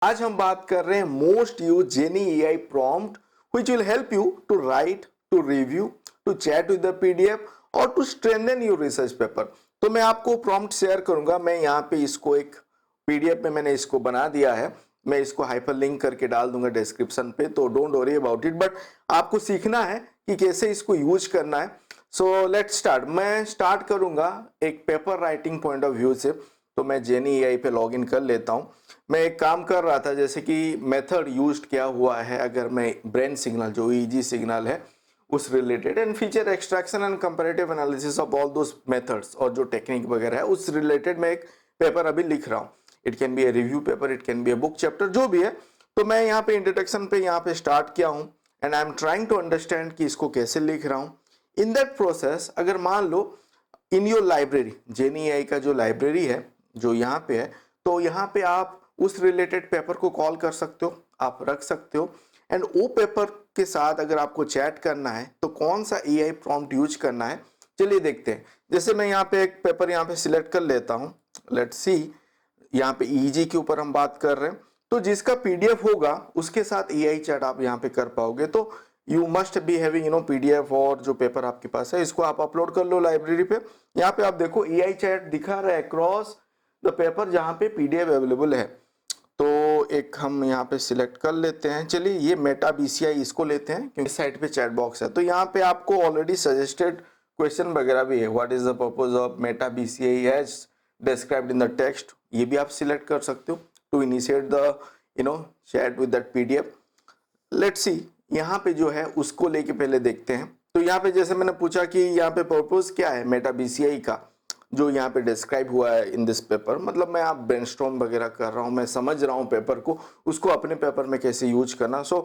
आज हम बात कर रहे हैं most use gen AI prompt which will help you to write, to review, to chat with the PDF और to strengthen your research paper. तो मैं आपको प्रॉम्प्ट शेयर करूंगा। मैं यहाँ पे इसको एक पीडीएफ में मैंने इसको बना दिया है। मैं इसको हाइपर लिंक करके डाल दूंगा डिस्क्रिप्शन पे, तो don't worry about it. But आपको सीखना है कि कैसे इसको यूज करना है। So let's start. मैं स्टार्ट करूंगा एक paper writing point of view से। तो मैं जेनी एआई पे लॉग इन कर लेता हूँ। मैं एक काम कर रहा था, जैसे कि मेथड यूज्ड क्या हुआ है अगर मैं ब्रेन सिग्नल जो ईजी सिग्नल है उस related and feature extraction and comparative analysis of all those methods और जो टेक्निक वगैरह है उस रिलेटेड मैं एक पेपर अभी लिख रहा हूँ। It can be a review paper, it can be a book chapter, जो भी है। तो मैं यहाँ पे इंट्रोडक्शन पे यहाँ पे स्टार्ट किया हूँ and I am trying to understand कि इसको कैसे लिख रहा हूँ। इन दैट प्रोसेस अगर मान लो in your library, gen AI का जो लाइब्रेरी है जो यहाँ पे है, तो यहाँ पे आप उस रिलेटेड पेपर को कॉल कर सकते हो, आप रख सकते हो। एंड वो पेपर के साथ अगर आपको चैट करना है तो कौन सा एआई प्रॉम्प्ट यूज करना है, चलिए देखते हैं। जैसे मैं यहाँ पे एक पेपर यहाँ पे सिलेक्ट कर लेता हूँ। लेट्स सी, यहाँ पे ईजी के ऊपर हम बात कर रहे हैं, तो जिसका पीडीएफ होगा उसके साथ एआई चैट आप यहाँ पे कर पाओगे। तो you must be having PDF और जो पेपर आपके पास है इसको आप अपलोड कर लो लाइब्रेरी पे। यहाँ पे आप देखो एआई चैट दिखा रहा है अक्रॉस द पेपर जहाँ पे पीडीएफ अवेलेबल है। तो एक हम यहाँ पे सिलेक्ट कर लेते हैं। चलिए ये मेटा बीसीआई इसको लेते हैं क्योंकि साइड पे चैट बॉक्स है। तो यहाँ पे आपको ऑलरेडी सजेस्टेड क्वेश्चन वगैरह भी है। What is the purpose of meta BCI as described in the text, ये भी आप सिलेक्ट कर सकते हो to initiate the chat with that PDF. Let's see, यहाँ पे जो है उसको लेके पहले देखते हैं। तो यहाँ पे जैसे मैंने पूछा कि यहाँ पे पर्पज क्या है मेटा बीसीआई का, जो यहाँ पे डिस्क्राइब हुआ है इन दिस पेपर, मतलब मैं आप ब्रेनस्टॉर्म वगैरह कर रहा हूँ, मैं समझ रहा हूँ पेपर को, उसको अपने पेपर में कैसे यूज करना। So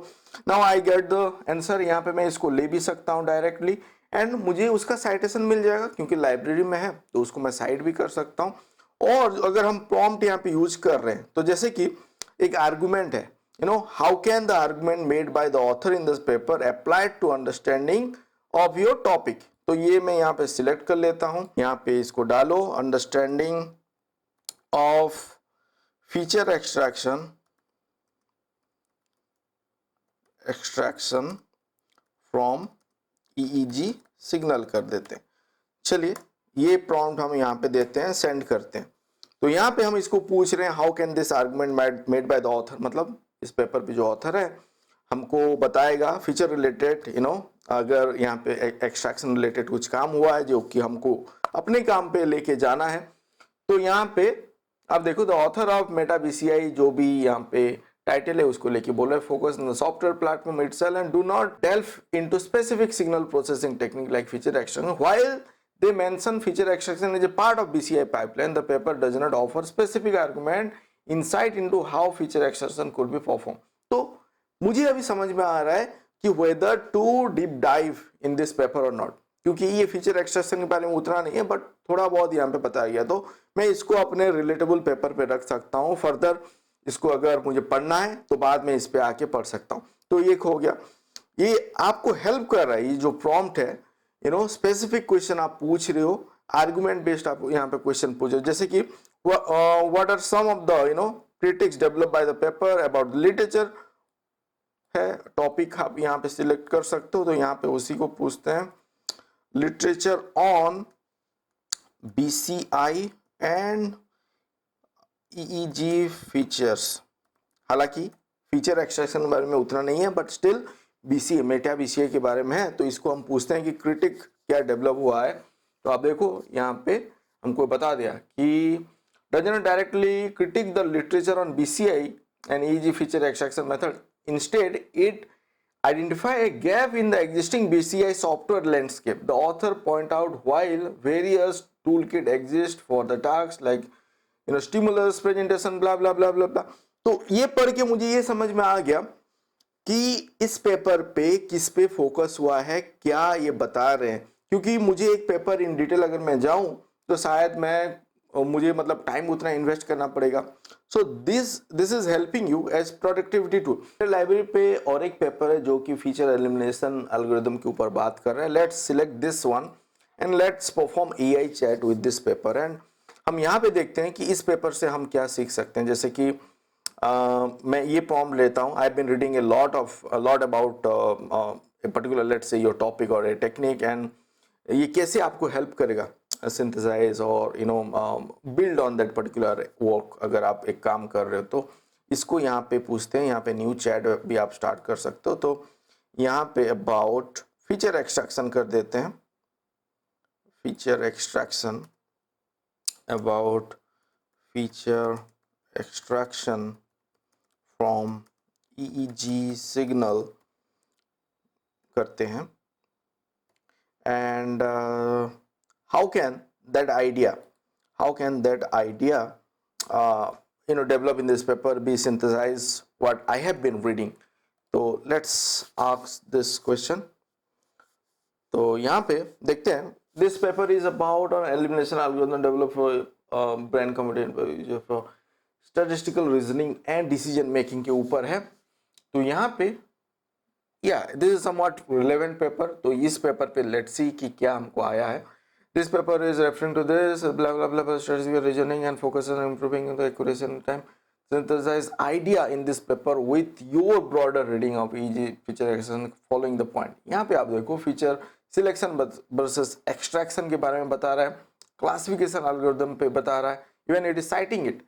now I get the answer. यहाँ पे मैं इसको ले भी सकता हूँ डायरेक्टली एंड मुझे उसका साइटेशन मिल जाएगा क्योंकि लाइब्रेरी में है, तो उसको मैं साइट भी कर सकता हूँ। और अगर हम प्रॉम्प्ट यहाँ पे यूज कर रहे हैं तो जैसे कि एक आर्गुमेंट है, how can the argument made by the author in this paper applied to understanding of your topic. तो ये मैं यहाँ पे सिलेक्ट कर लेता हूँ। यहाँ पे इसको डालो, understanding of feature extraction from EEG signal कर देते हैं। चलिए ये प्रॉम्प्ट हम यहाँ पे देते हैं, सेंड करते हैं। तो यहाँ पे हम इसको पूछ रहे हैं how can this argument made by the author, मतलब इस पेपर पे जो ऑथर है हमको बताएगा फीचर रिलेटेड, अगर यहाँ पे एक्सट्रैक्शन रिलेटेड कुछ काम हुआ है जो कि हमको अपने काम पे लेके जाना है। तो यहाँ पे आप देखो the author of meta BCI, जो भी यहाँ पे टाइटल है उसको लेके बोल रहे हैं, focus on the software platform itself and do not delve into specific signal processing technique like feature extraction. While they mention feature extraction as a part of BCI pipeline, the paper does not offer specific argument insight into how feature extraction could be performed। तो मुझे अभी समझ में आ रहा है कि whether to deep dive in this paper or not, क्योंकि ये फीचर एक्सट्रैक्शन के बारे में उतना नहीं है बट थोड़ा बहुत यहाँ पे बताया गया, तो मैं इसको अपने रिलेटेबल पेपर पे रख सकता हूँ। फर्दर इसको अगर मुझे पढ़ना है तो बाद में इस पे आके पढ़ सकता हूँ। तो ये हो गया, ये आपको हेल्प कर रहा है। ये जो प्रॉम्प्ट है, स्पेसिफिक क्वेश्चन आप पूछ रहे हो, आर्गुमेंट बेस्ड आप यहाँ पे क्वेश्चन पूछ रहे हो, जैसे कि what are some of the critics develop by the paper about literature है, टॉपिक आप यहाँ पे सिलेक्ट कर सकते हो। तो यहाँ पे उसी को पूछते हैं, literature on BCI and EEG features. हालांकि फीचर एक्सट्रैक्शन के बारे में उतना नहीं है but still BCA, Meta BCA के बारे में है, तो इसको हम पूछते हैं कि क्रिटिक क्या डेवलप हुआ है। तो आप देखो यहाँ पे हमको बता दिया कि does not directly critic the literature on BCI and easy feature extraction method, instead it identify a gap in the existing BCI software landscape. The author point out while various toolkit exist for the tasks like stimulus, presentation, blah blah blah blah blah। तो ये पढ़ के मुझे ये समझ में आ गया कि इस पेपर पे किस पे फोकस हुआ है, क्या ये बता रहे हैं। क्योंकि मुझे एक पेपर इन डिटेल अगर मैं जाऊं तो शायद मुझे मतलब टाइम उतना इन्वेस्ट करना पड़ेगा। So this is helping you as productivity tool. Library पे और एक पेपर है जो कि फीचर एलिमिनेशन एल्गोरिथम के ऊपर बात कर रहे हैं। Let's select this one and let's perform AI chat with this paper. And हम यहाँ पे देखते हैं कि इस पेपर से हम क्या सीख सकते हैं। जैसे कि मैं ये प्रॉम्प्ट लेता हूँ, I have been reading a lot about a particular, let's say, your topic or a technique, and ये कैसे आपको हेल्प करेगा सिंथेसाइज और build on that particular work. अगर आप एक काम कर रहे हो तो इसको यहाँ पे पूछते हैं। यहाँ पे न्यू चैट भी आप स्टार्ट कर सकते हो। तो यहाँ पे अबाउट फीचर एक्सट्रैक्शन कर देते हैं, feature extraction, about feature extraction from EEG signal करते हैं। And how can that idea develop in this paper be synthesized what I have been reading? तो let's ask this question. तो यहाँ पे देखते हैं, this paper is about an elimination algorithm developed for brain computer for statistical reasoning and decision making के ऊपर है। तो यहाँ पे this is somewhat relevant paper. तो इस पेपर पे लेट्स सी कि क्या हमको आया है। This paper is referring to this blah blah blah strategic reasoning and focus on improving the accuracy and time synthesize idea in this paper with your broader reading of EG feature extraction following the point। यहाँ पे आप देखो feature selection versus extraction के बारे में बता रहा है, क्लासिफिकेशन एल्गोरिथम पे बता रहा है, even it is citing it,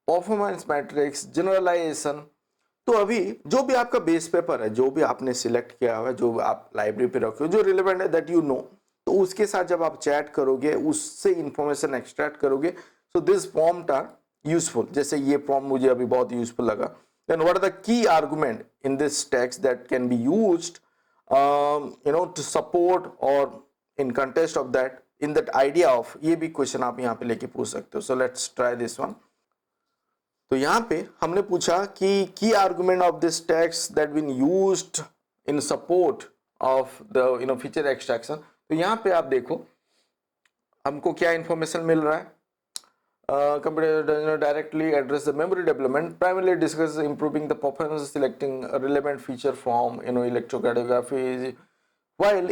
performance metrics, generalization. तो अभी जो भी आपका बेस पेपर है, जो भी आपने सिलेक्ट किया हुआ है, जो आप लाइब्रेरी पे रखे हो, जो रिलेवेंट है दैट यू नो, तो उसके साथ जब आप चैट करोगे, उससे इंफॉर्मेशन एक्सट्रैक्ट करोगे, so this prompt are useful. जैसे ये प्रॉम्प्ट मुझे अभी बहुत यूजफुल लगा। Then what are the key argument in this text that can be used to support और in context of that, in that idea of, ये भी क्वेश्चन आप यहाँ पे लेके पूछ सकते हो। So let's try this one. तो यहाँ पे हमने पूछा कि key argument of this text that been used in support of the feature extraction. तो यहाँ पे आप देखो हमको क्या इंफॉर्मेशन मिल रहा है। Computer does not directly address the memory development, primarily discusses improving the performance, selecting a relevant feature from electrocardiography, while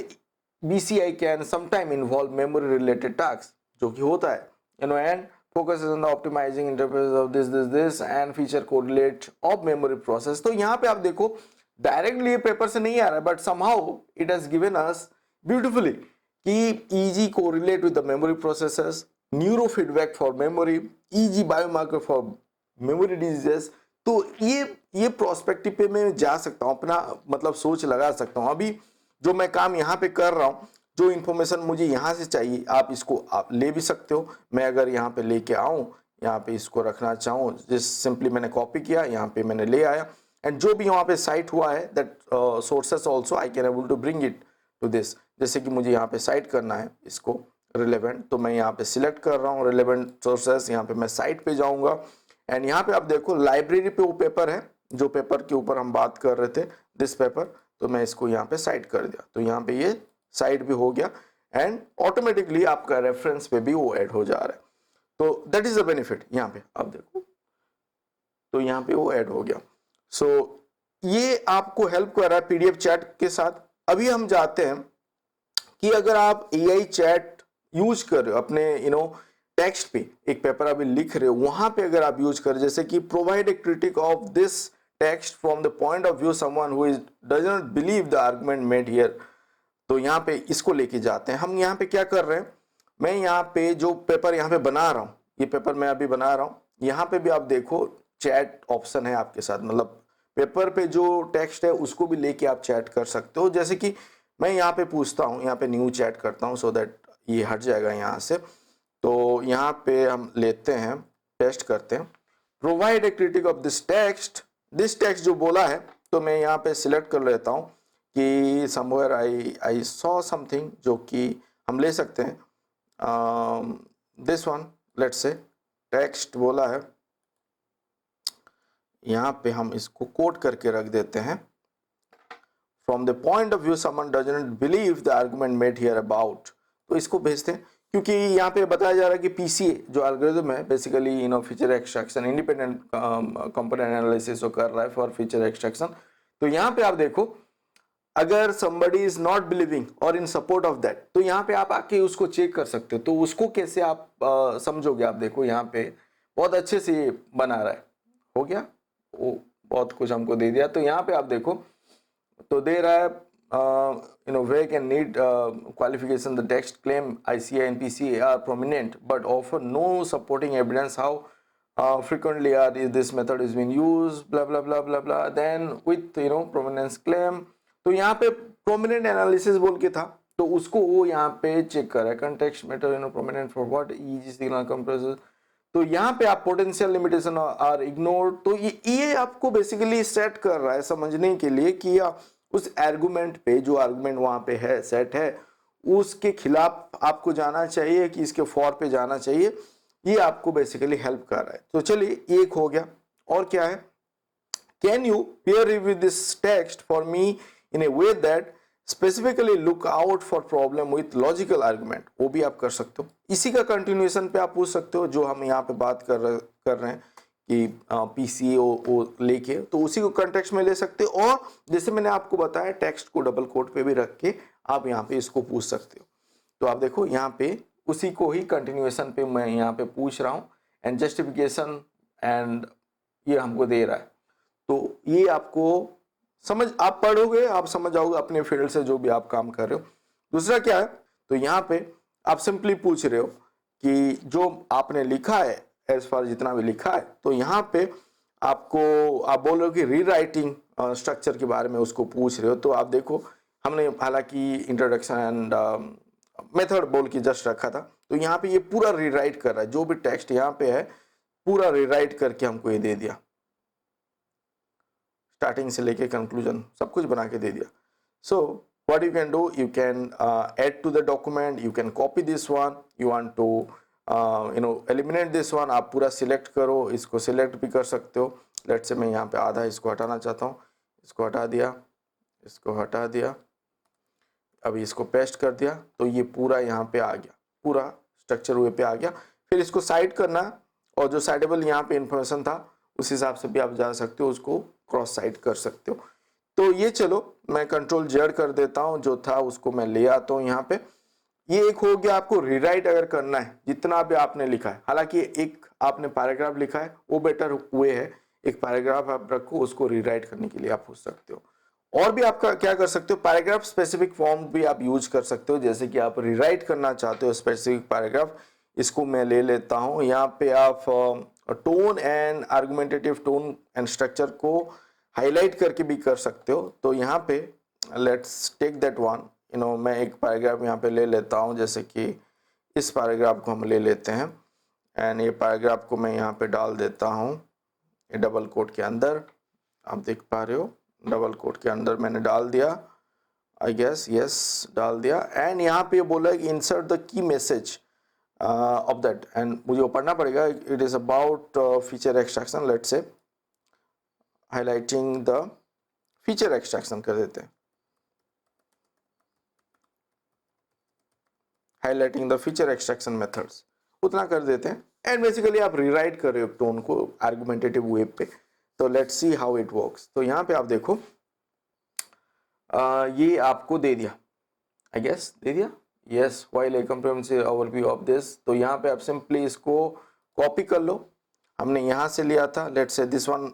BCI can sometime involve memory related tasks, जो कि होता है, and focuses on the optimizing interface of this and feature correlate of memory process। तो यहाँ पे आप देखो directly ये पेपर से नहीं आ रहा है, but somehow it has given us beautifully कि EG correlate with the memory processes, neurofeedback for memory, EG biomarker for memory diseases। तो ये प्रोस्पेक्टिव पे मैं जा सकता हूँ, अपना मतलब सोच लगा सकता हूँ। अभी जो मैं काम यहाँ पे कर रहा हूँ, जो इन्फॉर्मेशन मुझे यहाँ से चाहिए, आप इसको आप ले भी सकते हो। मैं अगर यहाँ पे लेके आऊँ, यहाँ पे इसको रखना चाहूँ, जिस सिंपली मैंने कॉपी किया, यहाँ पे मैंने ले आया, एंड जो भी यहाँ पे साइट हुआ है that sources also I can able to bring it to this. जैसे कि मुझे यहाँ पे साइट करना है इसको रिलेवेंट, तो मैं यहाँ पे सिलेक्ट कर रहा हूँ रिलेवेंट सोर्सेस, यहाँ पे मैं साइट पे जाऊँगा, एंड यहाँ पे आप देखो लाइब्रेरी पे वो पेपर है जो पेपर के ऊपर हम बात कर रहे थे, दिस पेपर। तो मैं इसको यहाँ पे साइट कर दिया, तो यहाँ पे ये साइट भी हो गया, एंड ऑटोमेटिकली आपका रेफरेंस पे भी वो ऐड हो जा रहा है। तो दैट इज द बेनिफिट। यहाँ पे आप देखो, तो यहाँ पे वो ऐड हो गया। सो ये आपको हेल्प कर रहा है पीडीएफ चैट के साथ। अभी हम जाते हैं कि अगर आप एआई चैट यूज कर रहे हो अपने टेक्स्ट पे, एक पेपर अभी लिख रहे हो, वहां पे अगर आप यूज कर, जैसे कि provide a critic of this text from the point of view someone who does not believe the argument made here. तो यहाँ पे इसको लेके जाते हैं। हम यहाँ पे क्या कर रहे हैं, मैं यहाँ पे जो पेपर यहाँ पे बना रहा हूँ, ये पेपर मैं अभी बना रहा हूँ, यहाँ पे भी आप देखो चैट ऑप्शन है आपके साथ, मतलब पेपर पे जो टेक्स्ट है उसको भी लेके आप चैट कर सकते हो। जैसे कि मैं यहाँ पे पूछता हूँ, यहाँ पे न्यू चैट करता हूँ, सो दैट ये हट जाएगा यहाँ से। तो यहाँ पे हम लेते हैं, टेस्ट करते हैं, provide a critic of this text जो बोला है, तो मैं यहाँ पे सिलेक्ट कर लेता हूँ कि समवेयर आई सॉ समथिंग, जो कि हम ले सकते हैं this one, let's say text बोला है, यहाँ पे हम इसको कोट करके रख देते हैं, from the point of view someone does not believe the argument made here about. तो इसको भेजते हैं, क्योंकि यहाँ पे बताया जा रहा है कि पीसीए जो एल्गोरिथम है basically feature extraction, independent component analysis कर रहा है फॉर फीचर एक्सट्रैक्शन। तो यहाँ पे आप देखो, अगर somebody is not believing और in support of that, तो यहाँ पे आप आके उसको चेक कर सकते हो। तो उसको कैसे आप समझोगे, आप देखो यहाँ पे बहुत अच्छे से ये बना रहा है, हो गया, वो बहुत कुछ हमको दे दिया। तो यहाँ पे आप देखो तो दे रहा है where can need qualification the text claim ICAI and PCA are prominent but offer no supporting evidence how frequently is this method is being used blah blah blah blah blah then with prominence claim। तो यहाँ पे prominent analysis बोल के था तो उसको वो यहाँ पे चेक कर रहा है context matter prominent for what easy signal compressor। तो यहाँ पे आप पोटेंशियल लिमिटेशन आर इग्नोर्ड। तो ये आपको बेसिकली सेट कर रहा है समझने के लिए कि उस आर्गुमेंट पे जो आर्गुमेंट वहां पे है सेट है उसके खिलाफ आपको जाना चाहिए कि इसके फॉर पे जाना चाहिए। ये आपको बेसिकली हेल्प कर रहा है। तो चलिए एक हो गया। और क्या है, can you peer review this text for me in a way that specifically look out for problem with logical argument। वो भी आप कर सकते हो। इसी का कंटिन्यूएशन पे आप पूछ सकते हो जो हम यहाँ पे बात कर रहे हैं कि PCO लेके, तो उसी को कंटेक्स्ट में ले सकते हो। और जैसे मैंने आपको बताया टेक्स्ट को डबल कोट पे भी रख के आप यहाँ पे इसको पूछ सकते हो। तो आप देखो यहाँ पे उसी को ही कंटिन्यूएशन पे मैं यहाँ पे पूछ रहा हूँ एंड जस्टिफिकेशन एंड ये हमको दे रहा है। तो ये आपको समझ, आप पढ़ोगे आप समझ जाओगे अपने फील्ड से जो भी आप काम कर रहे हो। दूसरा क्या है, तो यहाँ पे आप सिंपली पूछ रहे हो कि जो आपने लिखा है एज फार जितना भी लिखा है, तो यहाँ पे आपको आप बोल रहे हो कि रीराइटिंग स्ट्रक्चर के बारे में उसको पूछ रहे हो। तो आप देखो हमने हालांकि इंट्रोडक्शन एंड मेथड बोल के जस्ट रखा था, तो यहाँ पे ये पूरा रीराइट कर रहा है। जो भी टेक्स्ट यहाँ पे है पूरा रीराइट करके हमको ये दे दिया, स्टार्टिंग से लेके कंक्लूजन सब कुछ बना के दे दिया। सो what you can do, you can add to the document, you can copy this one, you want to eliminate this one, आप पूरा सिलेक्ट करो, इसको सिलेक्ट भी कर सकते हो। लेट्स से मैं यहाँ पे आधा इसको हटाना चाहता हूँ, इसको हटा दिया, इसको हटा दिया, अभी इसको पेस्ट कर दिया, तो ये पूरा यहाँ पे आ गया, पूरा स्ट्रक्चर वे पे आ गया। फिर इसको साइड करना और जो साइडेबल यहाँ पे इंफॉर्मेशन था उस हिसाब से भी आप जा सकते हो, उसको क्रॉस साइड कर सकते हो। तो ये चलो मैं कंट्रोल जेड कर देता हूँ, जो था उसको मैं ले आता हूँ यहाँ पे। ये एक हो गया, आपको रीराइट अगर करना है जितना भी आपने लिखा है, हालांकि एक आपने पैराग्राफ लिखा है वो बेटर वे है, एक पैराग्राफ आप रखो उसको रीराइट करने के लिए आप पूछ सकते हो। और भी आपका क्या कर सकते हो, पैराग्राफ स्पेसिफिक फॉर्म भी आप यूज कर सकते हो। जैसे कि आप रीराइट करना चाहते हो स्पेसिफिक पैराग्राफ, इसको मैं ले लेता हूँ। यहाँ पे आप tone and argumentative tone and structure को हाईलाइट करके भी कर सकते हो। तो यहाँ पे लेट्स टेक दैट वन, मैं एक पैराग्राफ यहाँ पे ले लेता हूँ, जैसे कि इस पैराग्राफ को हम ले लेते हैं एंड ये पैराग्राफ को मैं यहाँ पे डाल देता हूँ ये डबल कोट के अंदर। आप देख पा रहे हो डबल कोट के अंदर मैंने डाल दिया, आई गेस यस डाल दिया। एंड यहाँ पे बोला है कि insert the key message of that, and मुझे वो पढ़ना पड़ेगा। It is about feature extraction, let's say highlighting the feature extraction कर देते हैं, highlighting the feature extraction methods उतना कर देते हैं। एंड बेसिकली आप रीराइट कर रहे हो टोन को आर्गुमेंटेटिव वे पे। तो let's see how it works. तो यहाँ पे आप देखो ये आपको दे दिया, आई गेस दे दिया, yes while A comprehensive overview of this. तो यहाँ पे आप सिंपली इसको कॉपी कर लो, हमने यहाँ से लिया था, लेट्स से दिस वन,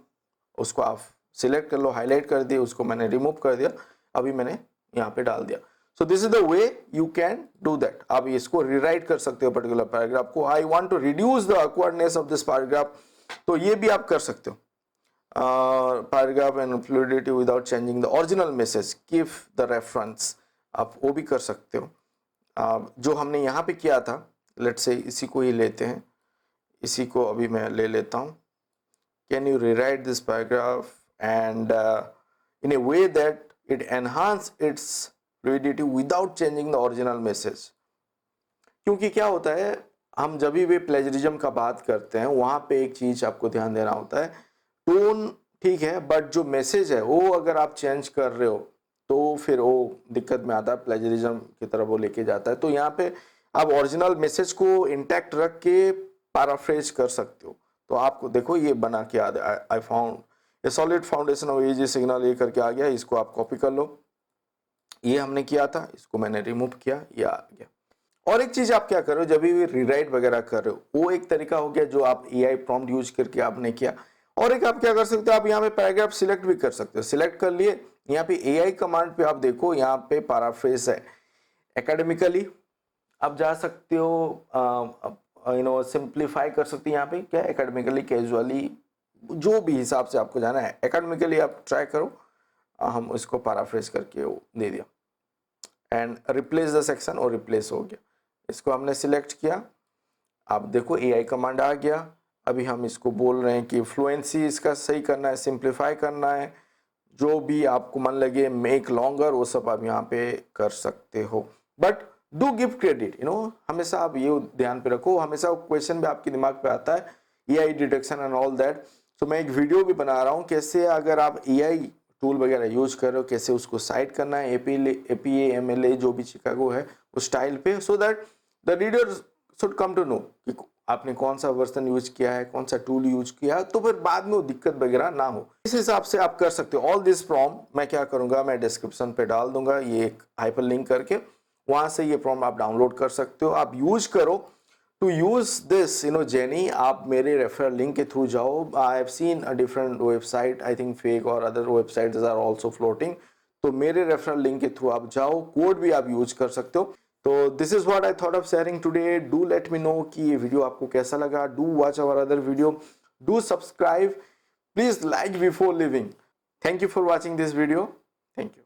उसको आप सिलेक्ट कर लो, हाईलाइट कर दिए, उसको मैंने रिमूव कर दिया, अभी मैंने यहाँ पे डाल दिया। So this is the way you can do that. आप इसको रीराइट कर सकते हो पर्टिकुलर पैराग्राफ को। I want to reduce the awkwardness of this paragraph, तो ये भी आप कर सकते हो। Paragraph and fluidity without changing the original message, give the reference, आप वो भी कर सकते हो। जो हमने यहाँ पे किया था, लेट्स से इसी को ही लेते हैं, इसी को अभी मैं ले लेता हूँ। Can you rewrite this paragraph and in A way that it enhance it's fluidity without changing the original message. क्योंकि क्या होता है, हम जब भी प्लेजरिज्म का बात करते हैं वहाँ पे एक चीज आपको ध्यान देना होता है, टोन ठीक है बट जो मैसेज है वो अगर आप चेंज कर रहे हो तो फिर वो दिक्कत में आता है, प्लेजरिज्म की तरफ वो लेके जाता है। तो यहाँ पे आप ओरिजिनल मैसेज को इंटैक्ट रख के पैराफ्रेज कर सकते हो। तो आपको देखो ये बना के I found a solid foundation of easy signal, ये करके आ गया, इसको आप कॉपी कर लो। ये हमने किया था, इसको मैंने रिमूव किया, ये आ गया। और एक चीज आप क्या कर रहे हो, जब भी रीराइट वगैरह कर रहे हो, वो एक तरीका हो गया जो आप एआई प्रॉम्प्ट यूज करके आपने किया। और एक आप क्या कर सकते हो, आप यहाँ पे पैराग्राफ सिलेक्ट भी कर सकते हो। सिलेक्ट कर लिए, यहाँ पे एआई कमांड पे आप देखो, यहाँ पे पैराफ्रेज है। एकेडमिकली आप जा सकते हो, सिंप्लीफाई कर सकते हैं यहाँ पे क्या, एकेडमिकली, कैजुअली, जो भी हिसाब से आपको जाना है। एकेडमिकली आप ट्राई करो, हम इसको पैराफ्रेज करके वो दे दिया। एंड रिप्लेस द सेक्शन, और रिप्लेस हो गया। इसको हमने सिलेक्ट किया, आप देखो एआई कमांड आ गया। अभी हम इसको बोल रहे हैं कि फ्लुएंसी इसका सही करना है, सिंप्लीफाई करना है, जो भी आपको मन लगे, मेक लॉन्गर, वो सब आप यहाँ पे कर सकते हो। बट डू गिव क्रेडिट, हमेशा आप ये ध्यान पे रखो, हमेशा क्वेश्चन भी आपके दिमाग पे आता है, AI detection and all that. तो मैं एक वीडियो भी बना रहा हूँ कैसे अगर आप एआई टूल वगैरह यूज कर रहे हो, कैसे उसको साइट करना है, एपीए एमएलए जो भी चिकागो है उस स्टाइल पे, so that the reader should come to know कि आपने कौन सा वर्जन यूज किया है, कौन सा टूल यूज किया है, तो फिर बाद में वो दिक्कत वगैरह ना हो। इस हिसाब से आप कर सकते हो। ऑल दिस प्रॉम्प्ट मैं क्या करूंगा, मैं डिस्क्रिप्शन पे डाल दूंगा ये एक हाइपर लिंक करके, वहां से ये प्रॉम्प्ट आप डाउनलोड कर सकते हो, आप यूज करो। टू यूज दिस जेनी, आप मेरे रेफरल लिंक के थ्रू जाओ। I have seen a different website, I think fake और other websites are also floating, तो मेरे रेफरल लिंक के थ्रू आप जाओ, कोड भी आप यूज कर सकते हो। तो this is what I thought of sharing today. Do let me know कि ये वीडियो आपको कैसा लगा। Do watch our other video, do subscribe, please like before living. Thank you for watching this video, thank you.